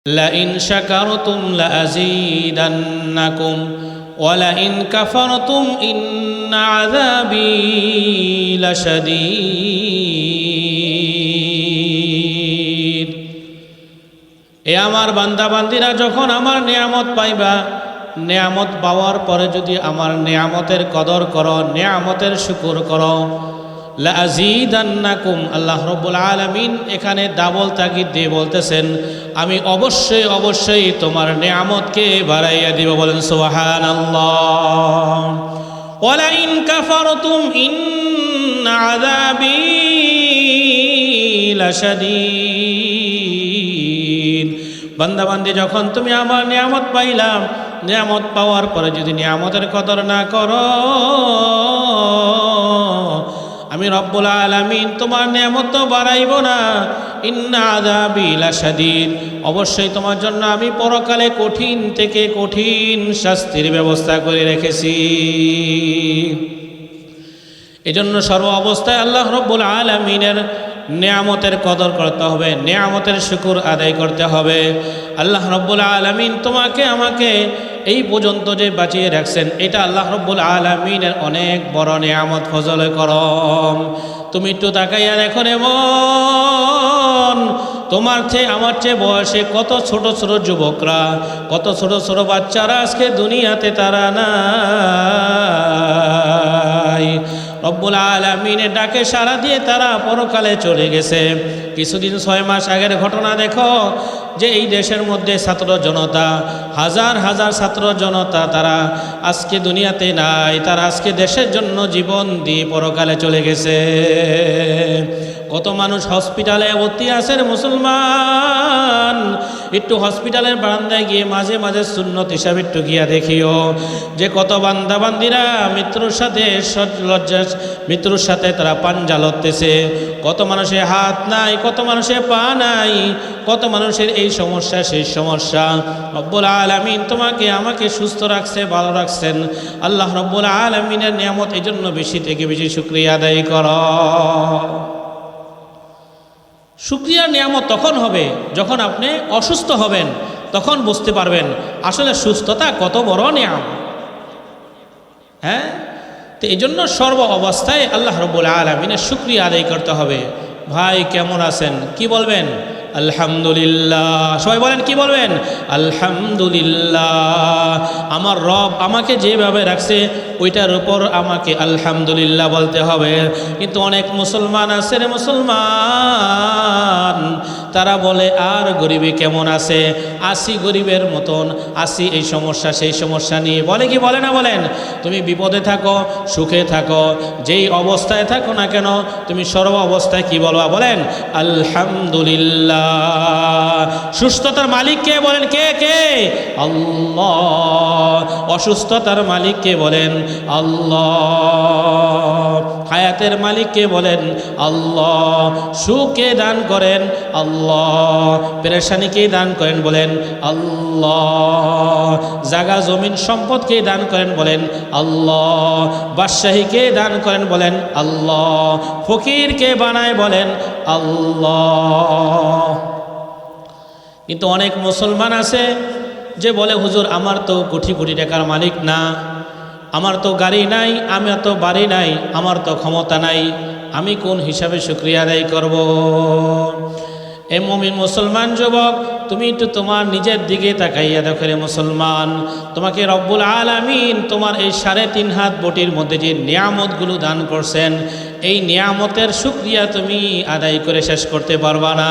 لئن شكرتم لأزيدنكم ولئن كفرتم إن عذابي لشديد এ আমার বান্দা বান্দিরা যখন আমার নিয়ামত পাইবা নিয়ামত পাওয়ার পরে যদি আমার নিয়ামতের কদর করো নিয়ামতের শুকর করো লাযীদান্নাকুম আল্লাহ রাব্বুল আলামিন এখানে ডাবল তাকিদ দিয়ে বলতেছেন আমি অবশ্যই অবশ্যই তোমার নিয়ামতকে বাড়াইয়া দিব বলেন সুবহানাল্লাহ ওয়ালা ইন কাফারতুম ইন্না আযাবি লাশাদীদ বান্দা বান্দি যখন তুমি আমার নিয়ামত পাইলাম নিয়ামত পাওয়ার পরে যদি নিয়ামতের কদর না করো আমি রব্বুল আলামিন তোমার নিয়ামত তো বাড়াইব না ইন্না আযাবি লাশাদীদ অবশ্যই তোমার জন্য আমি পরকালে কঠিন থেকে কঠিন শাস্তির ব্যবস্থা করে রেখেছি এজন্য সর্ব অবস্থায় আল্লাহ রব্বুল আলামিনের নিয়ামতের কদর করতে হবে নিয়ামতের শুকর আদায় করতে হবে আল্লাহ রব্বুল আলামিন তোমাকে আমাকে এই পর্যন্ত যে বাঁচিয়ে রাখছেন এটা আল্লাহ রব্বুল আলামিনের অনেক বড় নিয়ামত ফজল করম তুমি একটু তাকাইয়া দেখো রে মন তোমার চেয়ে আমার চেয়ে বয়সে কত ছোট ছোট যুবকরা কত ছোট ছোট বাচ্চারা আজকে দুনিয়াতে তারা নাই রব্বুল আলামিনের ডাকে সাড়া দিয়ে তারা পরকালে চলে গেছে কিছুদিন 6 মাস আগের ঘটনা দেখো যে এই দেশের মধ্যে ছাত্র জনতা হাজার হাজার ছাত্র জনতা তারা আজকে দুনিয়াতে নাই তারা আজকে দেশের জন্য জীবন দিয়ে পরকালে চলে গেছে কত মানুষ হসপিটালে ভর্তি আছে মুসলমান একটু হসপিটালের বারান্দায় গিয়ে মাঝে মাঝে সুন্নত হিসাবে একটু গিয়া দেখিও যে কত বান্দা বান্দিরা মৃত্যুর সাথে মৃত্যুর সাথে তারা পাঞ্জা লড়তেছে কত মানুষের হাত নাই কত মানুষের পা নাই কত মানুষের এই সমস্যা সেই সমস্যা রব্বুল আলামিন তোমাকে আমাকে সুস্থ রাখছে ভালো রাখছেন আল্লাহ রব্বুল আলামিনের নিয়ামত এই জন্য বেশি থেকে বেশি শুকরিয়া আদায় করো শুকরিয়ার নিয়ামত তখন হবে যখন আপনি অসুস্থ হবেন তখন বুঝতে পারবেন আসলে সুস্থতা কত বড় নিয়ামত হ্যাঁ তো এই জন্য সর্ব অবস্থায় আল্লাহ রাব্বুল আলামিনের শুকরিয়া আদায় করতে হবে ভাই কেমন আছেন কি বলবেন আলহামদুলিল্লাহ সবাই বলেন কি বলবেন আলহামদুলিল্লাহ আমার রব আমাকে যেভাবে রাখছে ওইটার উপর আমাকে আলহামদুলিল্লাহ বলতে হবে কিন্তু অনেক মুসলমান আছে রে মুসলমান তারা বলে আর গরিবী কেমন আছে আসি গরিবের মতন আসি এই সমস্যা সেই সমস্যা নিয়ে বলে কি বলে না বলেন তুমি বিপদে থাকো সুখে থাকো যেই অবস্থায় থাকো না কেন তুমি সর্ব অবস্থায় কি বলবা বলেন আলহামদুলিল্লাহ সুস্থতার মালিক কে বলেন কে কে আল্লাহ অসুস্থতার মালিক কে বলেন আল্লাহ হায়াতের মালিক কে বলেন আল্লাহ সুখকে দান করেন আল্লাহ পেরেশানিকে দান করেন বলেন আল্লাহ জায়গা জমিন সম্পদকে দান করেন বলেন আল্লাহ বাদশাহীকে দান করেন বলেন আল্লাহ ফকিরকে বানায় বলেন আল্লাহ কিন্তু অনেক মুসলমান আছে যে বলে হুজুর আমার তো কোটি কোটি টাকার মালিক না আমার তো গাড়ি নাই আমার তো বাড়ি নাই আমার তো ক্ষমতা নাই আমি কোন হিসাবে শুকরিয়া আদায় করব এ মুমিন মুসলমান যুবক তুমি একটু তোমার নিজের দিকে তাকাইয়া দেখো রে মুসলমান তোমাকে রব্বুল আলামিন তোমার এই 3.5 হাত বটির মধ্যে যে নিয়ামতগুলো দান করছেন এই নিয়ামতের শুকরিয়া তুমি আদায় করে শেষ করতে পারবা না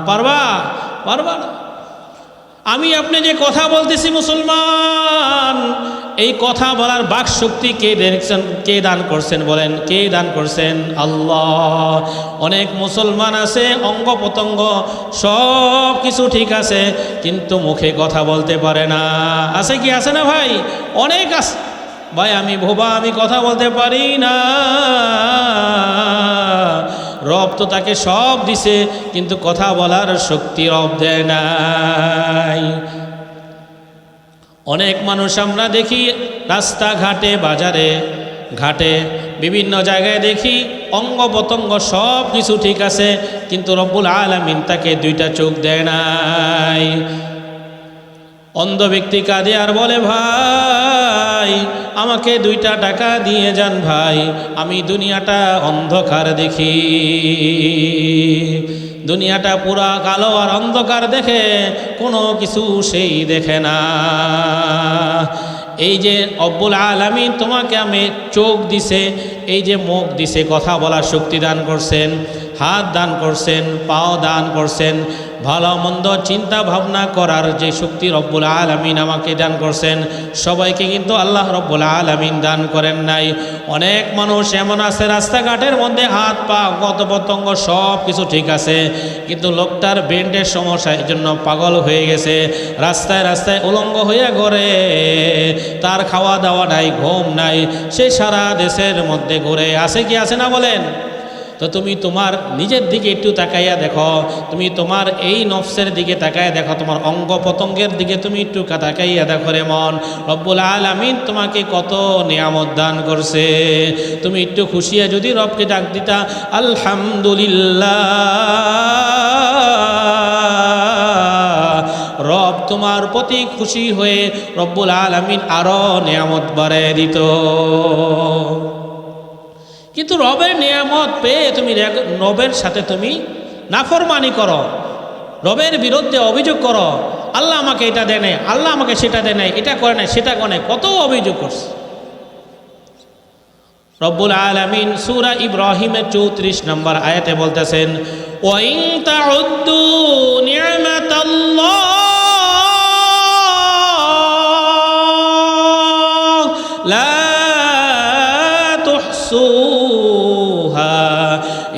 পারবা পারবা না আমি আপনি যে কথা বলতেছি মুসলমান এই কথা বলার বাক শক্তি কে দেখছেন কে দান করছেন বলেন কে দান করছেন আল্লাহ অনেক মুসলমান আছে অঙ্গ প্রত্যঙ্গ সব কিছু ঠিক আছে কিন্তু মুখে কথা বলতে পারে না আছে কি আছে না ভাই অনেক আছে ভাই আমি ভোবা আমি কথা বলতে পারি না রব তো তাকে সব দিছে কিন্তু কথা বলার শক্তি রব দেয় নাই অনেক মানুষ আমরা দেখি রাস্তাঘাটে বাজারে ঘাটে বিভিন্ন জায়গায় দেখি অঙ্গ প্রত্যঙ্গ সব কিছু ঠিক আছে, কিন্তু রব্বুল আলামিন তাকে দুইটা চোখ দেয় নাই। অন্ধ ব্যক্তি কাঁদে আর বলে, ভাই আমাকে 2টা টাকা দিয়ে যান ভাই, আমি দুনিয়াটা অন্ধকার দেখি। দুনিয়াটা পুরা কালো আর অন্ধকার দেখে, কোনো কিছু সেই দেখে না। এই যে রব্বুল আলামিন তোমাকে আমি চোখ দিছে, এই যে মুখ দিছে, কথা বলার শক্তি দান করছেন, হাত দান করছেন, পাও দান করছেন, ভালো মন্দ চিন্তা ভাবনা করার যে শক্তি রব্বুল আলামিন আমাকে দান করছেন, সবাইকে কিন্তু আল্লাহ রব্বুল আলামিন দান করেন নাই। অনেক মানুষ এমন আছে রাস্তাঘাটের মধ্যে হাত পা গত পতঙ্গ সব কিছু ঠিক আছে, কিন্তু লোকটার ব্রেনের সমস্যা, এই জন্য পাগল হয়ে গেছে, রাস্তায় রাস্তায় উলঙ্গ হয়ে ঘোরে, তার খাওয়া দাওয়া নাই, ঘুম নাই, সে সারা দেশের মধ্যে ঘুরে। আছে কি আছে না বলেন? তো তুমি তোমার নিজের দিকে একটু তাকাইয়া দেখো, তুমি তোমার এই নফসের দিকে তাকাইয়া দেখো, তোমার অঙ্গ প্রত্যঙ্গের দিকে তুমি একটু তাকাইয়া দেখো রে মন, রব্বুল আলামিন তোমাকে কত নিয়ামত দান করছে। তুমি একটু খুশিয়া যদি রবকে ডাক দিতা, আলহামদুলিল্লাহ, রব তোমার প্রতি খুশি হয়ে রব্বুল আলামিন আরো নিয়ামত বাড়ায় দিত। কিন্তু রবের নিয়ামত পেয়ে তুমি রবের সাথে তুমি নাফরমানি করো, রবের বিরুদ্ধে অভিযোগ করো, আল্লাহ আমাকে এটা দেয় নাই, আল্লাহ আমাকে সেটা দেয় নাই, এটা করে নাই, সেটা করে নাই, কত অভিযোগ করছে। রব্বুল আলামিন সূরা ইব্রাহিমের 34 নম্বর আয়াতে বলতেছেন, ওয়াইন তাউদ্দু নি'মাতাল্লাহ লা তুহসুহা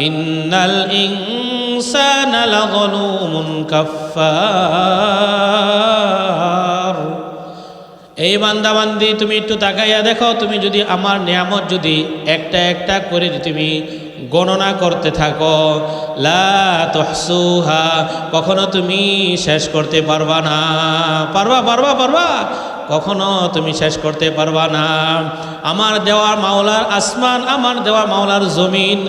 ইন্নাল ইনসানা লাযলুমুন কাফফার। এই বান্দাবান্দি তুমি একটু তাকাইয়া দেখো, তুমি যদি আমার নিয়ামত যদি একটা একটা করে তুমি গণনা করতে থাকো, লা তুহসুহা, কখনো তুমি শেষ করতে পারবা না। পারবা কখনো তুমি শেষ করতে পারবা না। আমার দেওয়ার মাওলার আসমান, আমার দেওয়ার মাওলার জমিন,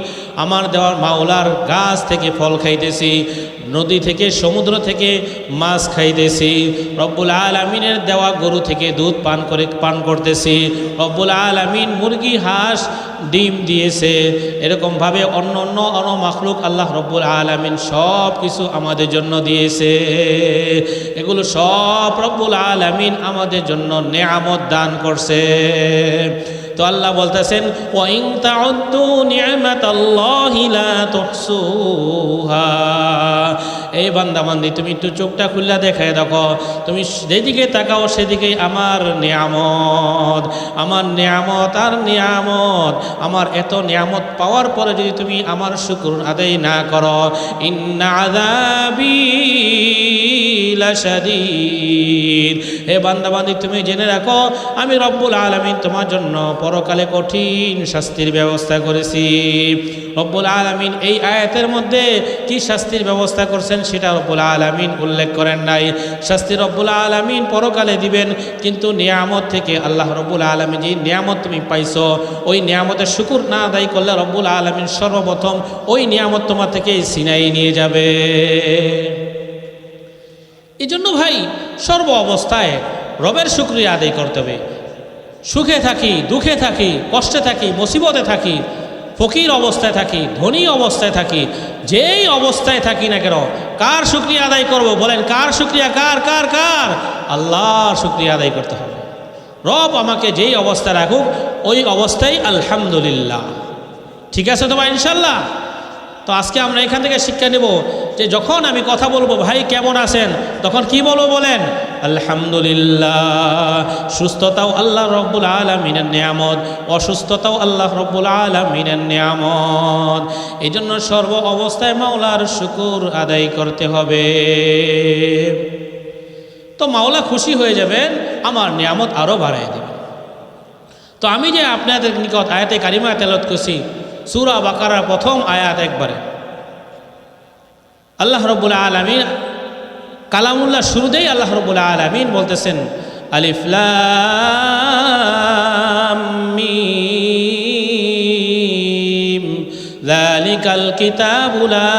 আমার দেওয়ার মাওলার গাছ থেকে ফল খাইতেছি, নদী থেকে সমুদ্র থেকে মাছ খাইতেছি, রব্বুল আলামিনের দেওয়া গরু থেকে দুধ পান করতেছি, রব্বুল আলামিন মুরগি হাঁস ডিম দিয়েছে, এরকমভাবে অন্য মাখলুক আল্লাহ রব্বুল আলামিন সব কিছু আমাদের জন্য দিয়েছে। এগুলো সব রব্বুল আলামিন আমাদের জন্য নিয়ামত দান করছে। তো আল্লাহ বলতেছেন, ওয়াইন তাউদ্দু নি'মাতাল্লাহি লা তুহসুহা। এই বান্দাবান্দি তুমি একটু চোখটা খুললা দেখায় দেখো, তুমি যেদিকে তাকাও সেদিকেই আমার নিয়ামত, আমার নিয়ামত আর নিয়ামত। আমার এত নিয়ামত পাওয়ার পরে যদি তুমি আমার শুকর আদায় না করো, ইন্না আযাবি লাশাদীদ। হে বান্দাবান্দি তুমি জেনে রাখো, আমি রব্বুল আলামিন তোমার জন্য পরকালে কঠিন শাস্তির ব্যবস্থা করেছি। রব্বুল আলামিন এই আয়াতের মধ্যে কি শাস্তির ব্যবস্থা করছেন সেটা রব্বুল আলামিন উল্লেখ করেন নাই। শাস্তি রব্বুল আলামিন পরকালে দিবেন, কিন্তু নিয়ামত থেকে আল্লাহ রব্বুল আলামিন যে নিয়ামত তুমি পাইছো, ওই নিয়ামতের শুকর না আদায় করলে রব্বুল আলামিন সর্বপ্রথম ওই নিয়ামত তোমার থেকে ছিনাই নিয়ে যাবে। এই জন্য ভাই সর্ব অবস্থায় রবের শুকরিয়া আদায় করতে হবে। সুখে থাকি, দুঃখে থাকি, কষ্টে থাকি, মুসিবতে থাকি, ফকির অবস্থায় থাকি, ধনী অবস্থায় থাকি, যেই অবস্থায় থাকি না কেন, কার শুকরিয়া আদায় করব বলেন? কার শুকরিয়া? কার কার কার? আল্লাহর শুকরিয়া আদায় করতে হবে। রব আমাকে যেই অবস্থায় রাখুক ওই অবস্থায় আলহামদুলিল্লাহ। ঠিক আছে তো ভাই, ইনশাল্লাহ। তো আজকে আমরা এখান থেকে শিক্ষা নেব যে যখন আমি কথা বলবো, ভাই কেমন আছেন, তখন কি বলবো বলেন? আলহামদুলিল্লাহ। সুস্থতাও আল্লাহ রব্বুল আলামিনের নিয়ামত, অসুস্থতাও আল্লাহ রব্বুল আলামিনের নিয়ামত। এই জন্য সর্ব অবস্থায় মাওলার শুকর আদায় করতে হবে। তো মাওলা খুশি হয়ে যাবেন, আমার নিয়ামত আরও বাড়ায় দেবেন। তো আমি যে আপনাদের নিকট আয়াতে কারিমা তেলাওয়াত করছি, সূরা বাকারার প্রথম আয়াত, একবারে আল্লাহ রব্বুল আলামিন কালামুল্লাহ শুরুতেই আল্লাহ রব্বুল আলামিন বলতেছেন, আলিফ লাম মিম যালিকাল কিতাবু লা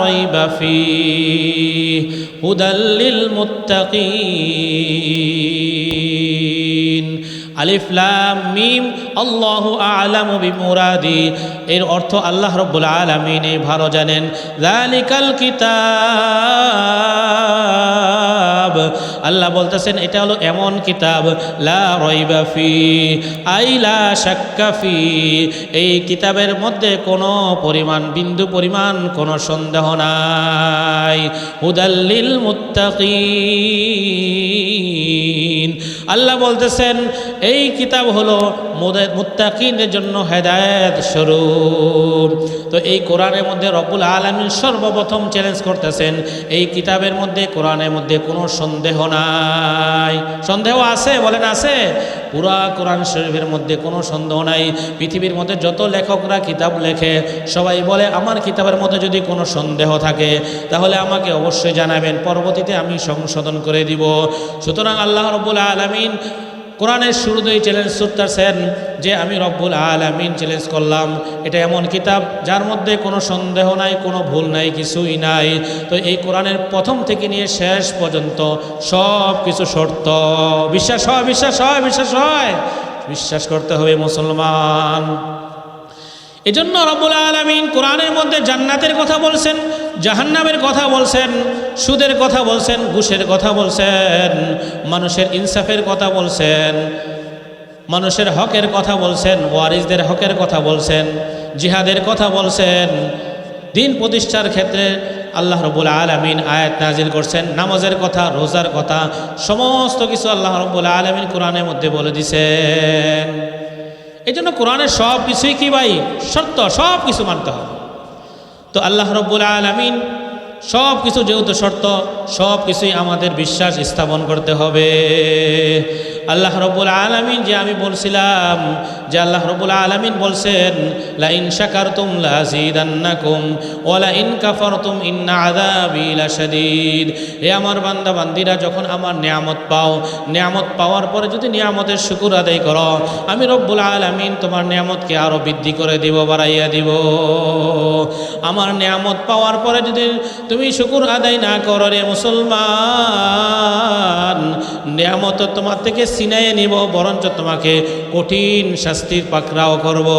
রাইবা ফীহি হুদাল লিল মুত্তাকিন। আলিফ লাম মিম আল্লাহু আ'লামু বিমুরাদি, এর অর্থ আল্লাহ রাব্বুল আলামিন ভালো জানেন। যালিকাল কিতাব, আল্লাহ বলতেছেন এটা হলো এমন কিতাব, লা রাইবা ফি আই লা শাক্কা ফি, এই কিতাবের মধ্যে কোনো পরিমাণ বিন্দু পরিমাণ কোনো সন্দেহ নাই। হুদাল লিল মুত্তাকিন, আল্লাহ বলতেছেন এই কিতাব হলো মুত্তাকিনের জন্য হেদায়েত স্বরূপ। তো এই কোরআনের মধ্যে রব্বুল আলামিন সর্বপ্রথম চ্যালেঞ্জ করতেছেন এই কিতাবের মধ্যে, কোরআনের মধ্যে কোনো সন্দেহ নাই। সন্দেহ আছে? বলেন আছে? পুরা কোরআন শরীফের মধ্যে কোনো সন্দেহ নাই। পৃথিবীর মধ্যে যত লেখকরা কিতাব লেখে সবাই বলে আমার কিতাবের মধ্যে যদি কোনো সন্দেহ থাকে তাহলে আমাকে অবশ্যই জানাবেন, পরবর্তীতে আমি সংশোধন করে দিব। সুতরাং আল্লাহ রব্বুল আলামিন কোরআনের শুরুতেই চ্যালেঞ্জ করতেছেন যে আমি রব্বুল আলামিন চ্যালেঞ্জ করলাম, এটা এমন কিতাব যার মধ্যে কোনো সন্দেহ নাই, কোনো ভুল নাই, কিছুই নাই। তো এই কোরআনের প্রথম থেকে নিয়ে শেষ পর্যন্ত সব কিছু শর্ত। বিশ্বাস হয়? বিশ্বাস হয়? বিশ্বাস হয়? বিশ্বাস করতে হবে মুসলমান। এজন্য রব্বুল আলামিন কোরআনের মধ্যে জান্নাতের কথা বলছেন, জাহান্নামের কথা বলছেন, সুদের কথা বলছেন, ঘুষের কথা বলছেন, মানুষের ইনসাফের কথা বলছেন, মানুষের হকের কথা বলছেন, ওয়ারিসদের হকের কথা বলছেন, জিহাদের কথা বলছেন, দিন প্রতিষ্ঠার ক্ষেত্রে আল্লাহ রব্বুল আলামিন আয়াত নাজিল করছেন, নামাজের কথা, রোজার কথা, সমস্ত কিছু আল্লাহ রব্বুল আলামিন কোরআনের মধ্যে বলে দিয়েছেন। এই জন্য কোরআনের সব কিছুই কি ভাই সত্য, সব কিছু মানতে হবে। তো আল্লাহ রব্বুল আলামিন সব কিছু যেহেতু শর্ত, সব কিছুই আমাদের বিশ্বাস স্থাপন করতে হবে। আল্লাহ রব্বুল আলামিন যে আমি বলছিলাম যে আল্লাহ রব্বুল আলামিন বলছেন লা ইন শাকারতুম লাযীদান্নাকুম ওয়া লা ইন কাফারতুম ইন্না আযাবি লাশাদীদ। হে আমার বান্দা বান্দিরা, যখন আমার নিয়ামত পাও, নিয়ামত পাওয়ার পরে যদি নিয়ামতের শুকর আদায় করো, আমি রব্বুল আলামিন তোমার নিয়ামতকে আরো বৃদ্ধি করে দিব, বাড়াইয়া দিব। আমার নিয়ামত পাওয়ার পরে যদি তুমি শুকর আদায় না করো রে মুসলমান, নিয়ামত তোমার থেকে ছিনাইয়ে নিব, বরঞ্চ তোমাকে কঠিন শাস্তির পাকড়াও করব।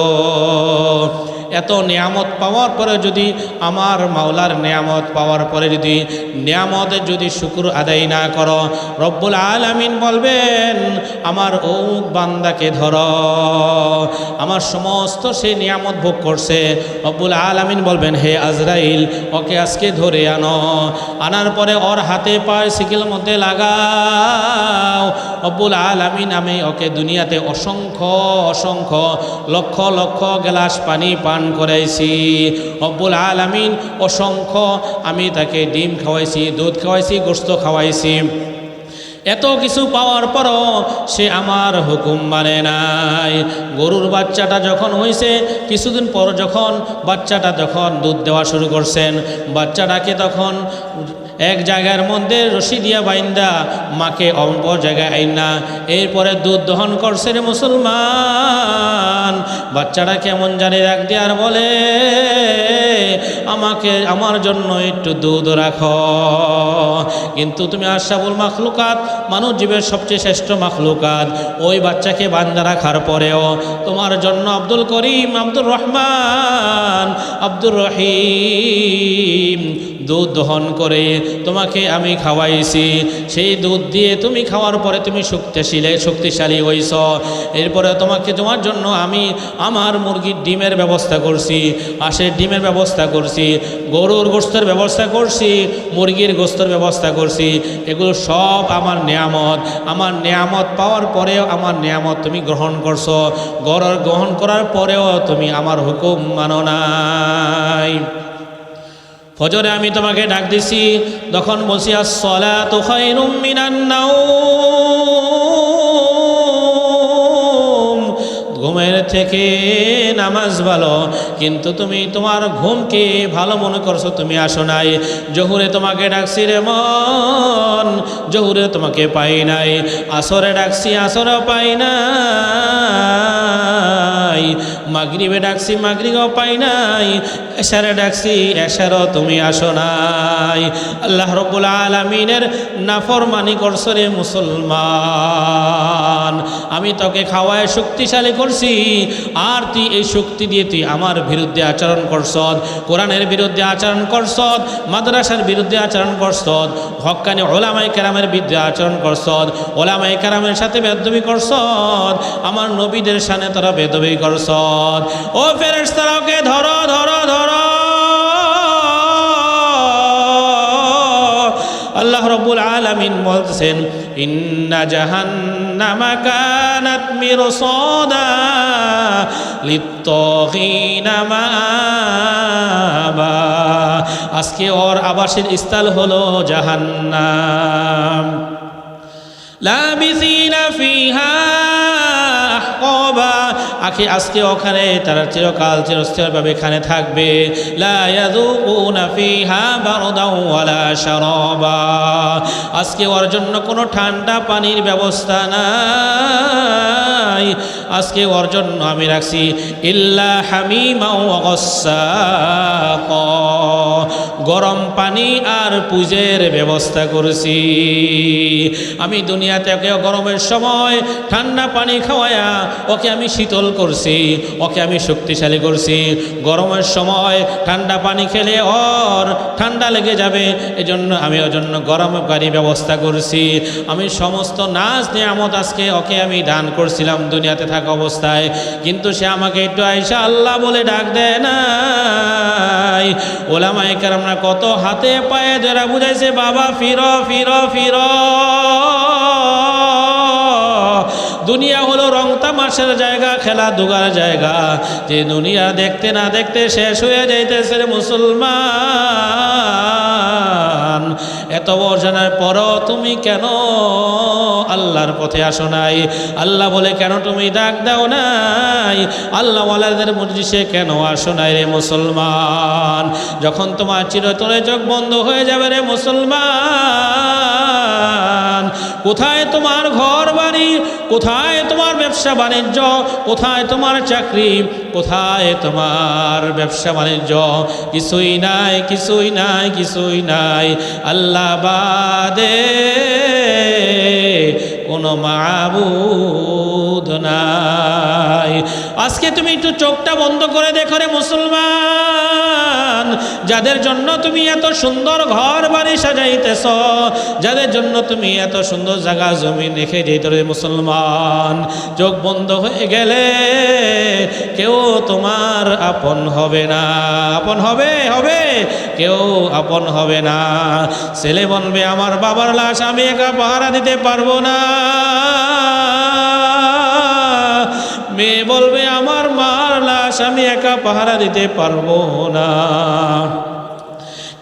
এত নিয়ামত পাওয়ার পরে যদি আমার মাওলার নিয়ামত পাওয়ার পরে যদি নিয়ামতের যদি শুকর আদায় না করো, রব্বুল আলামিন বলবেন আমার অমুক বান্দাকে ধরো, আমার সমস্ত সে নিয়ামত ভোগ করছে। রব্বুল আলামিন বলবেন হে আজরাইল, ওকে আজকে ধরে আনো, আনার পরে ওর হাতে পায়ে সিকিল মধ্যে লাগাও। রব্বুল আলামিন আমি ওকে দুনিয়াতে অসংখ্য অসংখ্য লক্ষ লক্ষ গ্লাস পানি পান করাইছি। রব্বুল আলামিন অসংখ্য আমি তাকে ডিম খাওয়াইছি, দুধ খাওয়াইছি, গোশত খাওয়াইছি। এত কিছু পাওয়ার পরও সে আমার হুকুম মানে নাই। গরুর বাচ্চাটা যখন হয়েছে, কিছুদিন পর যখন বাচ্চাটা যখন দুধ দেওয়া শুরু করছেন, বাচ্চাটাকে তখন এক জায়গার মধ্যে রশি দিয়া বাইন্দা মাকে অপর জায়গায় আইনা এরপরে দুধ দহন করছে রে মুসলমান। বাচ্চাটা কেমন জানি রাখ দিয়ে আর বলে আমাকে আমার জন্য একটু দুধ রাখো। কিন্তু তুমি আশরাফুল মাখলুকাত, মানব জীবের সবচেয়ে শ্রেষ্ঠ মাখলুকাত, ওই বাচ্চাকে বান্দা রাখার পরেও তোমার জন্য আব্দুল করিম, আব্দুর রহমান, আব্দুর রহিম দুধ দহন করে তোমাকে আমি খাওয়াইছি। সেই দুধ দিয়ে তুমি খাওয়ার পরে তুমি শক্তিশালী হইছ। এরপরে তোমার জন্য আমি আমার মুরগির ডিমের ব্যবস্থা করছি, হাঁসের ডিমের ব্যবস্থা করছি, গরুর গোশতের ব্যবস্থা করছি, মুরগির গোশতের ব্যবস্থা করছি। এগুলো সব আমার নিয়ামত। আমার নিয়ামত পাওয়ার পরেও আমার নিয়ামত তুমি গ্রহণ করছো, গ্রহণ করার পরেও তুমি আমার হুকুম মানো নাই। ফজরে আমি তোমাকে ডাক দিছি, তখন বলছি আস-সালাতু খায়রুম মিনান নাওম, ঘুমের থেকে নামাজ ভালো। কিন্তু তুমি তোমার ঘুমকে ভালো মনে করছো, তুমি আসো নাই। জহুরে তোমাকে ডাকছি রে মন, জহুরে তোমাকে পাই নাই। আসরে ডাকছি, আসরে পাই নাই। নাই, মাগরিবে ডাকছি মাগরিবও পাই নাই, এশারে ডাকছি এশারও তুমি আসো নাই। আল্লাহ রব্বুল আলামিনের নাফরমানি করছ রে মুসলমান। আমি তোকে খাওয়ায় শক্তিশালী করছি, আর তুই এই শক্তি দিয়ে তুই আমার বিরুদ্ধে আচরণ করছ, কোরআনের বিরুদ্ধে আচরণ করছ, মাদ্রাসার বিরুদ্ধে আচরণ করছ, হক্কানি ওলামায়ে কেরামের বিরুদ্ধে আচরণ করছ, ওলামায়ে কেরামের সাথে বেয়াদবি করছ, আমার নবীদের সামনে তোরা বেয়াদবি করছ। ও ফেরেশতারা, ওকে ধরো ধরো ধরো। আল্লাহ রাব্বুল আলামিন বলছেন, ইন্না জাহান্নামা কানাত মিরসাদা লিত্তাগিনা মাআবা। আজকে ওর আবাসের স্থল হলো জাহান্নাম। লাবিসিনা ফিহা আহকাবা, আজকে ওখানে তারা চিরকাল চিরস্থিরভাবে এখানে থাকবে। লা ইয়াযুকুনা ফিহা বারদাও ওয়ালা শারাবা, আজকে ওর জন্য কোনো ঠান্ডা পানির ব্যবস্থা নাই। আজকে ওর জন্য আমি রাখছি ইল্লা হামিমা ওয়া গাসসাকা, গরম পানি আর পুজের ব্যবস্থা করছি। আমি দুনিয়াতে ওকে গরমের সময় ঠান্ডা পানি খাওয়ায়া ওকে আমি শীতল করছি, ওকে আমি শক্তিশালী করছি। গরমের সময় ঠান্ডা পানি খেলে ওর ঠান্ডা লেগে যাবে, এজন্য আমি ওর জন্য গরম পানি ব্যবস্থা করছি। আমি সমস্ত নাজ নিয়ামত আজকে ওকে আমি দান করছিলাম দুনিয়াতে থাকা অবস্থায়, কিন্তু সে আমাকে একটু আয়েশা আল্লাহ বলে ডাক দেয় নাই। ওলামায়ে কেরামরা কত হাতে পায়ে ধরে বুঝাইছে, বাবা ফিরো ফিরো ফিরো। দুনিয়া হলো রং তামাশার জায়গা, খেলাধুলার জায়গা, যে দুনিয়া দেখতে না দেখতে শেষ হয়ে যাইতেছে রে মুসলমান। এত বছরের পরও তুমি কেন আল্লাহর পথে আসো নাই? আল্লাহ বলে কেন তুমি ডাক দাও নাই? আল্লাহ ওয়ালাদের মজলিসে কেন আসো নাই রে মুসলমান? যখন তোমার চিরতরে চোখ বন্ধ হয়ে যাবে রে মুসলমান, কোথায় তোমার ঘর বাড়ি, কোথায় তোমার ব্যবসা বাণিজ্য, কোথায় তোমার চাকরি, কোথায় তোমার ব্যবসা বাণিজ্য? কিছুই নাই, কিছুই নাই, কিছুই নাই। আল্লাহ বাদে কোনো মাবুদ নাই। আজকে তুমি একটু চোখটা বন্ধ করে দেখো রে মুসলমান, যাদের জন্য তুমি এত সুন্দর ঘর বাড়ি সাজাইতেছ, যাদের জন্য তুমি এত সুন্দর জায়গা জমি রেখে যেত রে মুসলমান, চোখ বন্ধ হয়ে গেলে কেউ তোমার আপন হবে না। আপন হবে হবে কেউ আপন হবে না। ছেলে বলবে আমার বাবার লাশ আমি একা পাহারা দিতে পারবো না, মেয়ে বলবে আমার মার লাশ আমি একা পাহারা দিতে পারবো না।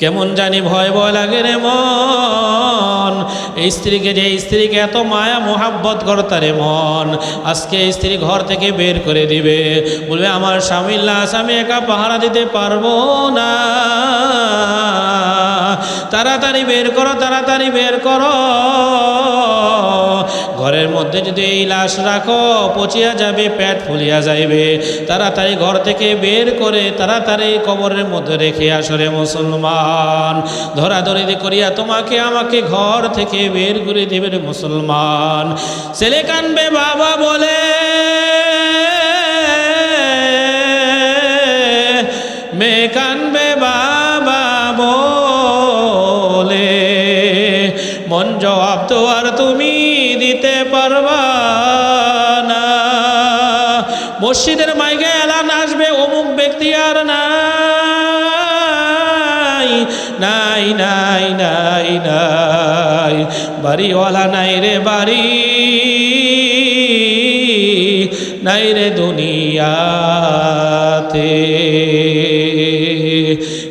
কেমন জানি ভয় ভয় লাগে রে মন। এই স্ত্রীকে, যে স্ত্রীকে এত মায়া মোহাব্বত করতা রে মন, আজকে স্ত্রী ঘর থেকে বের করে দিবে, বলবে আমার স্বামীর লাশ আমি একা পাহারা দিতে পারবো না, তাড়াতাড়ি বের করো, তাড়াতাড়ি বের করো। ঘরের মধ্যে যদি এই লাশ রাখো পচিয়া যাবে, পেট ফুলিয়া যাইবে, তাড়াতাড়ি ঘর থেকে বের করে তাড়াতাড়ি কবরের মধ্যে রেখে আসো রে মুসলমান। ধরাধরি করিয়া তোমাকে আমাকে ঘর থেকে বের করে দেবে রে মুসলমান। ছেলে কানবে বাবা বলে, মেয়ে কানবে বাবা বলে, মন জবাব তো আর তুমি দিতে পারবা না। মসজিদের মাইকে এলান আসবে, অমুক ব্যক্তি আর নাই, নাই নাই নাই নাই, বাড়িওয়ালা নাই রে বাড়ি, নাই রে দুনিয়াতে,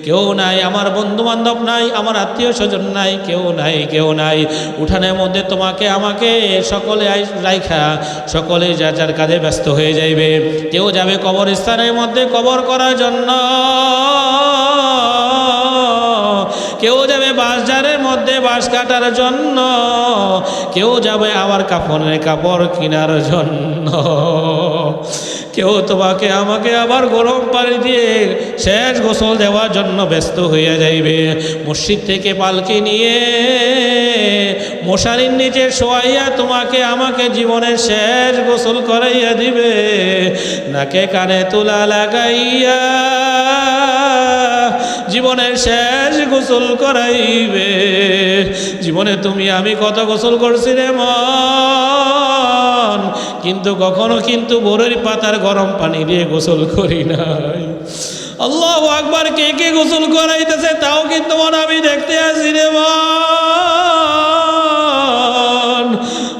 কেউ নাই, আমার বন্ধু বান্ধব নাই, আমার আত্মীয় স্বজন নাই, কেউ নাই, কেউ নাই। উঠানের মধ্যে তোমাকে আমাকে সকলে রাইখা সকলে যার যার কাজে ব্যস্ত হয়ে যাইবে। কেউ যাবে কবরস্থানের মধ্যে কবর করার জন্য, কেউ যাবে বাঁশঝাড়ের মধ্যে বাঁশ কাটার জন্য, কেউ যাবে আবার কাফনের কাপড় কেনার জন্য। কেউ তোমাকে আমাকে আবার গরম পানি দিয়ে শেষ গোসল দেওয়ার জন্য ব্যস্ত হইয়া যাইবে। মসজিদ থেকে পালকি নিয়ে মশারির নিচে শোয়াইয়া তোমাকে আমাকে জীবনের শেষ গোসল করাইয়া দিবে। নাকে কানে তুলা লাগাইয়া জীবনের শেষ গোসল করাইবে। জীবনে তুমি আমি কত গোসল করছি রে মন, কিন্তু কখনো কিন্তু বরের পাতার গরম পানি দিয়ে গোসল করি নাই। আল্লাহু আকবার, কে কে গোসল করাইতেছে তাও কিন্তু মন আমি দেখতে আসি রে মন।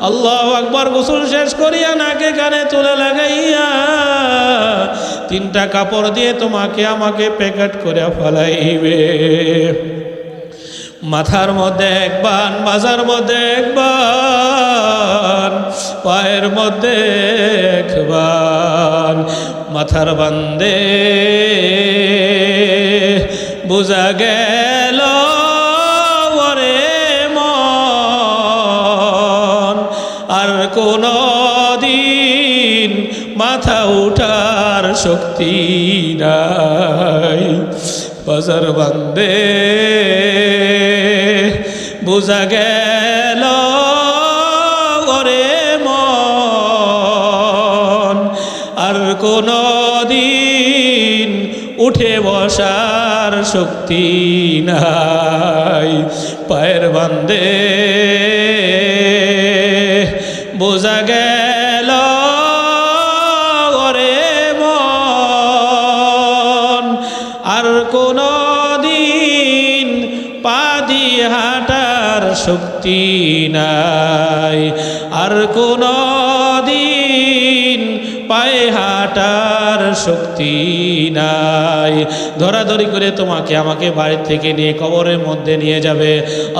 আল্লাহু আকবার, গোসল শেষ করিয়া নাকে কানে তুলে লাগাইয়া তিনটা কাপড় দিয়ে তোমাকে আমাকে প্যাকেট করে ফেলাইবে। মাথার মধ্যে একবার, মাজার মধ্যে একবার, পায়ের মধ্যে একবার। মাথার বান্দে বুঝা গেল ওরে মন, আর কোনো দিন মাথা উঠার শক্তি নাই। বাজার বান্দে বুঝা গেল ওরে মন, আর কোনো দিন উঠে বসার শক্তি নাই। পায়ের বান্দে বোঝা গেল ওরে মন, আর কোনো দিন পা দিয়ে হাঁটার শক্তি নাই। আর কোনো দিন পায়ে হাঁটার শক্তি নাই। ধরাধরি করে তোমাকে আমাকে বাড়ির থেকে নিয়ে কবরের মধ্যে নিয়ে যাবে।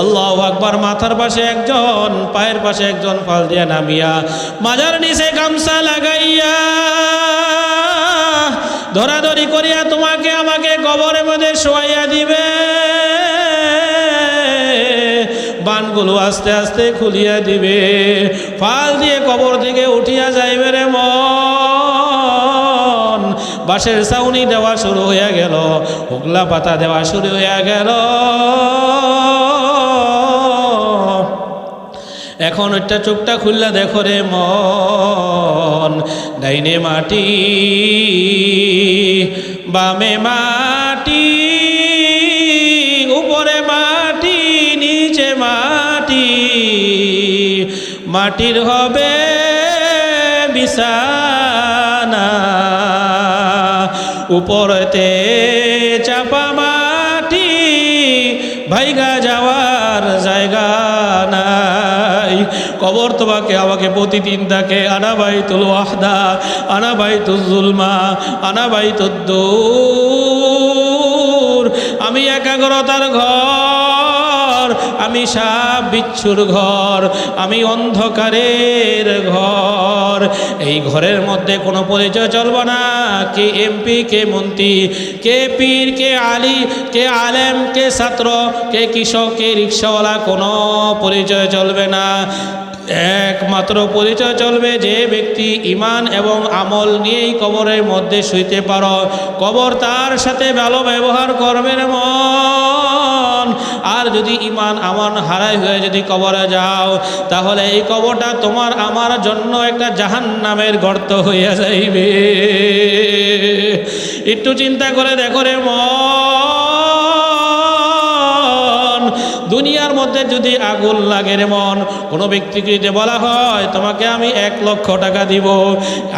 আল্লাহু আকবার, মাথার পাশে একজন, পায়ের পাশে একজন, ফাল দিয়া নামিয়া মাজার নিচে গামছা লাগাইয়া ধরাধরি করিয়া তোমাকে আমাকে কবরের মধ্যে শোয়াইয়া দিবে। বানগুলো আস্তে আস্তে খুলিয়া দিবে। ফাল দিয়ে কবর থেকে উঠিয়া যাইবে রে মন। বাঁশের ছাউনি দেওয়া শুরু হইয়া গেল, হুগলা পাতা দেওয়া শুরু হইয়া গেল। এখন ওইটা চোখটা খুললা দেখো রে মন। ডাইনে মাটি, বামে মাটি, উপরে মাটি, নিচে মাটি। মাটির হবে বিছানা, উপরেতে চাপা মাটি, ভাইগা যাওয়ার জায়গা নাই। কবর তোমাকে আমাকে প্রতিদিন থাকে আনা বাইতুল ওয়াহদা, আনা বাইতুল জুলমা, আনা বাইতুদ দূর। আমি একাগ্রতার ঘর, আমি সাপ বিচ্ছুর ঘর, আমি অন্ধকারের ঘর। এই ঘরের মধ্যে কোনো পরিচয় চলবে না। কে এমপি, কে মন্ত্রী, কে পীর, কে আলী, কে আলেম, কে ছাত্র, কে কৃষক, কে রিক্সাওয়ালা, কোনো পরিচয় চলবে না। একমাত্র পরিচয় চলবে যে ব্যক্তি ঈমান এবং আমল নিয়েই কবরের মধ্যে শুইতে পারো। কবর তার সাথে ভালো ব্যবহার করবে না মন। আর যদি ঈমান আমল হারাই হয়ে যদি কবরে যাও, তাহলে এই কবরটা তোমার আমার জন্য একটা জাহান্নামের গর্ত হইয়া যাইবে। একটু চিন্তা করে দেখো রে মন, দুনিয়ার মধ্যে যদি আগুন লাগে রে মন, কোনো ব্যক্তিকে যদি বলা হয় তোমাকে আমি 1 লক্ষ টাকা দিব,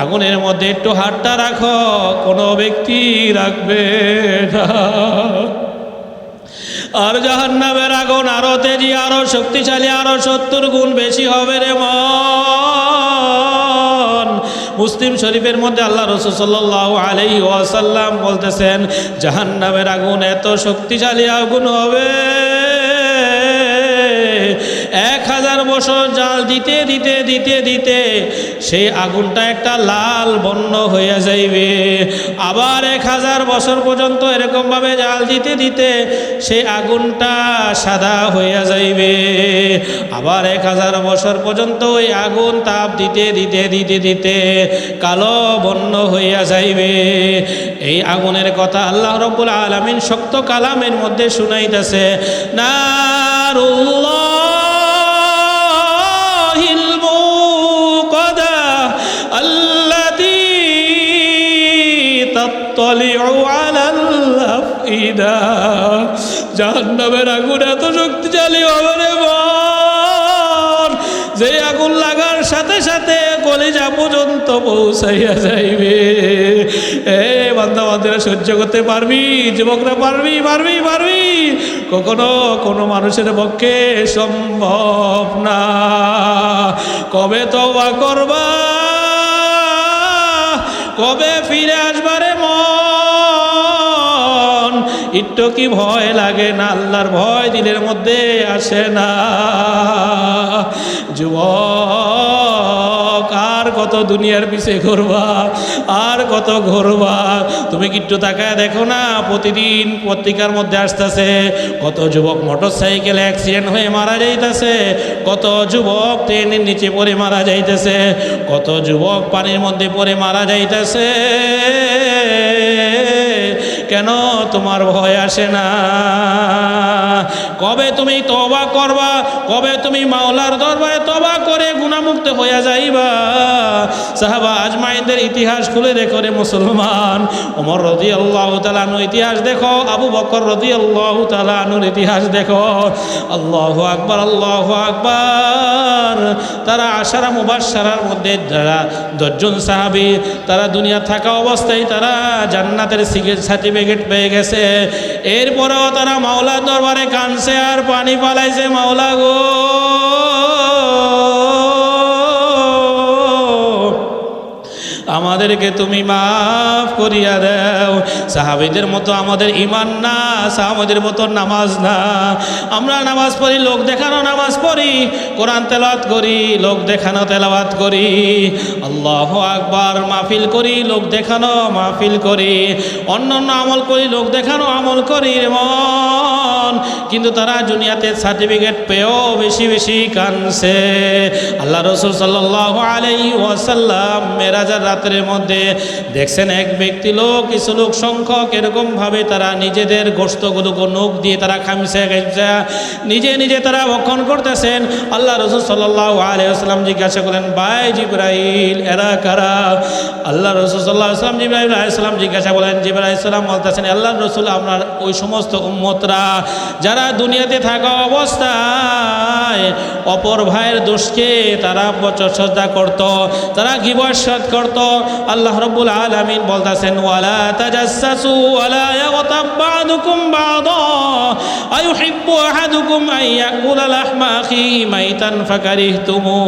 আগুনের মধ্যে একটু হাতটা রাখো, কোনো ব্যক্তি রাখবে না। আর জাহান্নামের আগুন আরো তেজি, আরো শক্তিশালী, আরো 70 গুণ বেশি হবে রে মন। মুসলিম শরীফের মধ্যে আল্লাহ রাসূল সাল্লাল্লাহু আলাইহি ওয়াসাল্লাম বলতেছেন, জাহান্নামের আগুন এত শক্তিশালী আগুন হবে 1000 বছর জাল দিতে দিতে দিতে দিতে সেই আগুনটা একটা লাল বর্ণ হয়ে যাইবে। আবার 1000 বছর পর্যন্ত এরকমভাবে জাল দিতে দিতে সেই আগুনটা সাদা হয়ে যাইবে। আবার 1000 বছর পর্যন্ত ওই আগুন তাপ দিতে দিতে দিতে দিতে কালো বর্ণ হইয়া যাইবে। এই আগুনের কথা আল্লাহ রাব্বুল আলামিন শক্ত কালামের মধ্যে শুনাইতেছে, নারুল্লাহিল মুকাদা আল্লাতী তাত্তালিউ আলাল আফইদা। জাহান্নামের আগুন এত শক্তিশালী হবে রে বোন, যে আগুন লাগার সাথে সাথে কলিজা পর্যন্ত পৌঁছাইয়া যাইবে। বান্দা বান্দারা সহ্য করতে পারবি? যুবকরা পারবি? পারবি? পারবি? কখনো কোনো মানুষের পক্ষে সম্ভব না। কবে তওবা করবা? কবে ফিরে আসবারে মন? একটু কি ভয় লাগে না? আল্লাহর ভয় দিলের মধ্যে আসে না? যুবক, আর কত দুনিয়ার পিছে ঘুরবা? আর কত ঘুরবা? তুমি কি একটু তাকায় দেখো না, প্রতিদিন পত্রিকার মধ্যে আসতেছে কত যুবক মোটরসাইকেলে অ্যাক্সিডেন্ট হয়ে মারা যাইতেছে, কত যুবক ট্রেনের নিচে পড়ে মারা যাইতেছে, কত যুবক পানির মধ্যে পড়ে মারা যাইতেছে। কেন তোমার ভয় আসে না? কবে তুমি তওবা করবা? কবে তুমি মাওলার দরবারে তওবা করে গুনাহমুক্ত হইয়া যাইবা? সাহাবা আজমাইনদের ইতিহাস খুলে দেখো রে মুসলমান। ওমর রাদিয়াল্লাহু তাআলা আনহুর ইতিহাস দেখো, আবু বকর রাদিয়াল্লাহু তাআলা আনহুর ইতিহাস দেখো। আল্লাহু আকবার, আল্লাহু আকবার। তারা আশারা মুবাশশারার মধ্যে যারা 10 জন সাহাবী, তারা দুনিয়া থাকা অবস্থায় তারা জান্নাতের সার্টিফিকেট পেয়ে গেছে। এরপরেও তারা মাওলার দরবারে কাঁদছে আর পানি পালাইছে, মাওলা গো আমাদেরকে তুমি মাফ করিয়া দাও। সাহাবীদের মতো আমাদের ঈমান না, সাহাবীদের মতো নামাজ না। আমরা নামাজ পড়ি, লোক দেখানো নামাজ পড়ি, কোরআন তেলাওয়াত করি, লোক দেখানো তেলাওয়াত করি, আল্লাহু আকবার মাহফিল করি, লোক দেখানো মাহফিল করি, অন্যান্য আমল করি, লোক দেখানো আমল করি মন। কিন্তু তারা দুনিয়াতে সার্টিফিকেট পেয়েও বেশি বেশি কাঁদছে। আল্লাহ রাসূল সাল্লাল্লাহু আলাইহি ওয়াসাল্লাম মেরাজের রাতের মধ্যে দেখছেন এক ব্যক্তি লোক, কিছু লোক সংখ্যক এরকমভাবে তারা নিজেদের গোশতগুলোকে নখ দিয়ে তারা খামছে নিজে নিজে তারা ভক্ষণ করতেছেন। আল্লাহ রাসূল সাল্লাল্লাহু আলাইহি ওয়াসাল্লাম জিজ্ঞাসা করেন, ভাই জিবরাইল এরা কারা? আল্লাহ রাসূল সাল্লাল্লাহু আলাইহি ওয়াসাল্লাম জিবরাইল আলাইহিস সালাম জিজ্ঞাসা বলেন, জিবরাইল আলাইহিস সালাম বলতেছেন, আল্লাহর রাসূল আপনার ওই সমস্ত উম্মতরা যারা দুনিয়াতে থাকা অবস্থায় অপর ভাইয়ের দোষকে তারা প্রশংসা করত, তারা গীবত করত। আল্লাহ রাব্বুল আলামিন বলতেছেন, ওয়ালা তাজাসসু ওয়ালা ইয়াগতাব বা'দুকুম বা'দা আইয়ুহিব্বু আহাদুকুম আন ইয়াকুলা লাহমা আখিহি মাইতান ফাকারিহতুমু।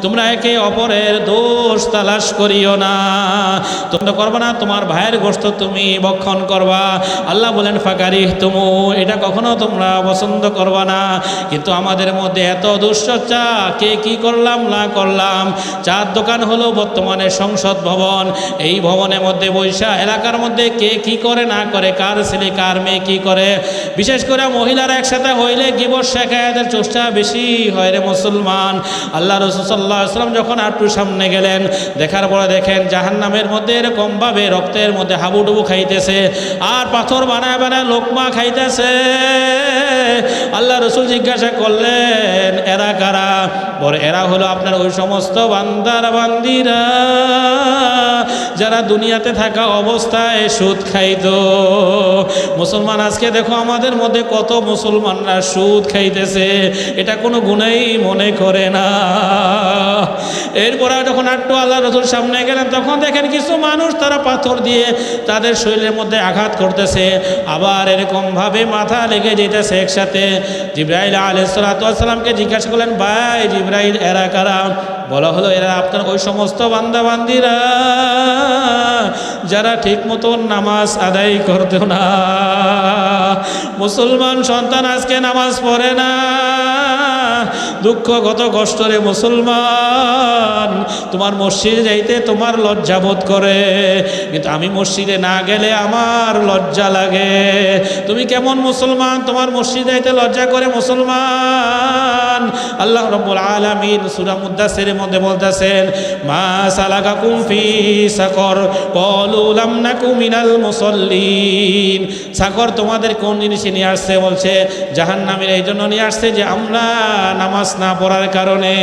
তোমরা একে অপরের দোষ তালাশ করিও না, তোমরা করবে না তোমার ভাইয়ের গোশত তুমি ভক্ষণ করবা। আল্লাহ বলেন ফাকারিহতুমু, এটা কখনো তোমরা পছন্দ করবা না। কিন্তু আমাদের মধ্যে এত দুশ্চর্চা, কে কি করলাম না করলাম। চার দোকান হলো বর্তমানে সংসদ ভবন, এই ভবনের মধ্যে বৈশা এলাকার মধ্যে কে কি করে না করে, কার ছেলে কার মেয়ে কি করে। বিশেষ করে মহিলারা একসাথে হইলে গীবত শেখায়াতের চেষ্টা বেশি হয় রে মুসলমান। আল্লাহ রাসূল সাল্লাল্লাহু আলাইহি ওয়াসাল্লাম যখন একটু সামনে গেলেন, দেখার পরে দেখেন জাহান্নামের মধ্যে এরকমভাবে রক্তের মধ্যে হাবুডুবু খাইতেছে আর পাথর বানায় বানায় লোকমা খাইতেছে। আল্লাহ রাসূল জিজ্ঞাসা করলেন, এরা কারা? বলে এরা হলো আপনার ওই সমস্ত বান্দার বান্দিরা যারা দুনিয়াতে থাকা অবস্থায় সুদ খাইতো। মুসলমান আজকে দেখো আমাদের মধ্যে কত মুসলমানরা সুদ খাইতেছে, এটা কোনো গুনাহই মনে করে না। এরপরে যখন একটু আল্লাহ রাসূল সামনে গেলেন, তখন দেখেন কিছু মানুষ তারা পাথর দিয়ে তাদের শরীরের মধ্যে আঘাত করতেছে, আবার এরকমভাবে মাথা লেগে যেতেছে একসাথে। জিবরাইল আলাইহিস সালাতু ওয়াস সালামকে জিজ্ঞাসা করলেন, ভাই জিবরাইল এরা কারা? বলা হলো এরা আপনার ওই সমস্ত বান্দা বান্দিরা যারা ঠিক মতো নামাজ আদায় করতো না। মুসলমান সন্তান আজকে নামাজ পড়ে না, দুঃখ কত কষ্ট রে মুসলমান, তোমার মসজিদে যাইতে তোমার লজ্জা বোধ করে, কিন্তু আমি মসজিদে না গেলে আমার লজ্জা লাগে। তুমি কেমন মুসলমান, তোমার মসজিদে যাইতে লজ্জা করে মুসলমান? আল্লাহ রাব্বুল আলামিন সূরা মুদ্দাসিরের মধ্যে বলতেছেন, মা সালাকাকুম ফি সাকর ক্বালু লাম নাকু মিনাল মুসাল্লিন। সাকর তোমাদের কোন জিনিসে নিয়ে আসছে? বলছে জাহান্নামের এই জন্য নিয়ে আসছে যে আমরা নামাজ না পড়ার কারণে।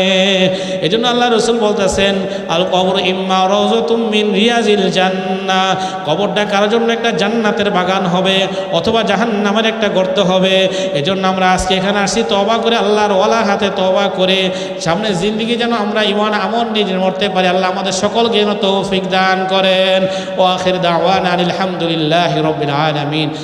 এই জন্য আল্লাহ রাসূল বলতেছেন, আল কবর ইম্মা রাউযাতুম মিন রিয়াজিল জান্নাহ, কবরটা কারোর জন্য একটা জান্নাতের বাগান হবে অথবা জাহান্নামের একটা গর্ত হবে। এজন্য আমরা আজকে এখানে আসি তওবা করে, আল্লাহর ওয়ালা হাতে তওবা করে সামনে জিন্দেগি যেন আমরা ঈমান আমল নিয়ে মরতে পারি। আল্লাহ আমাদের সকলকে যেন তৌফিক দান করেন। ওয়া আখির দাওয়ানা আলহামদুলিল্লাহি রাব্বিল আলামিন।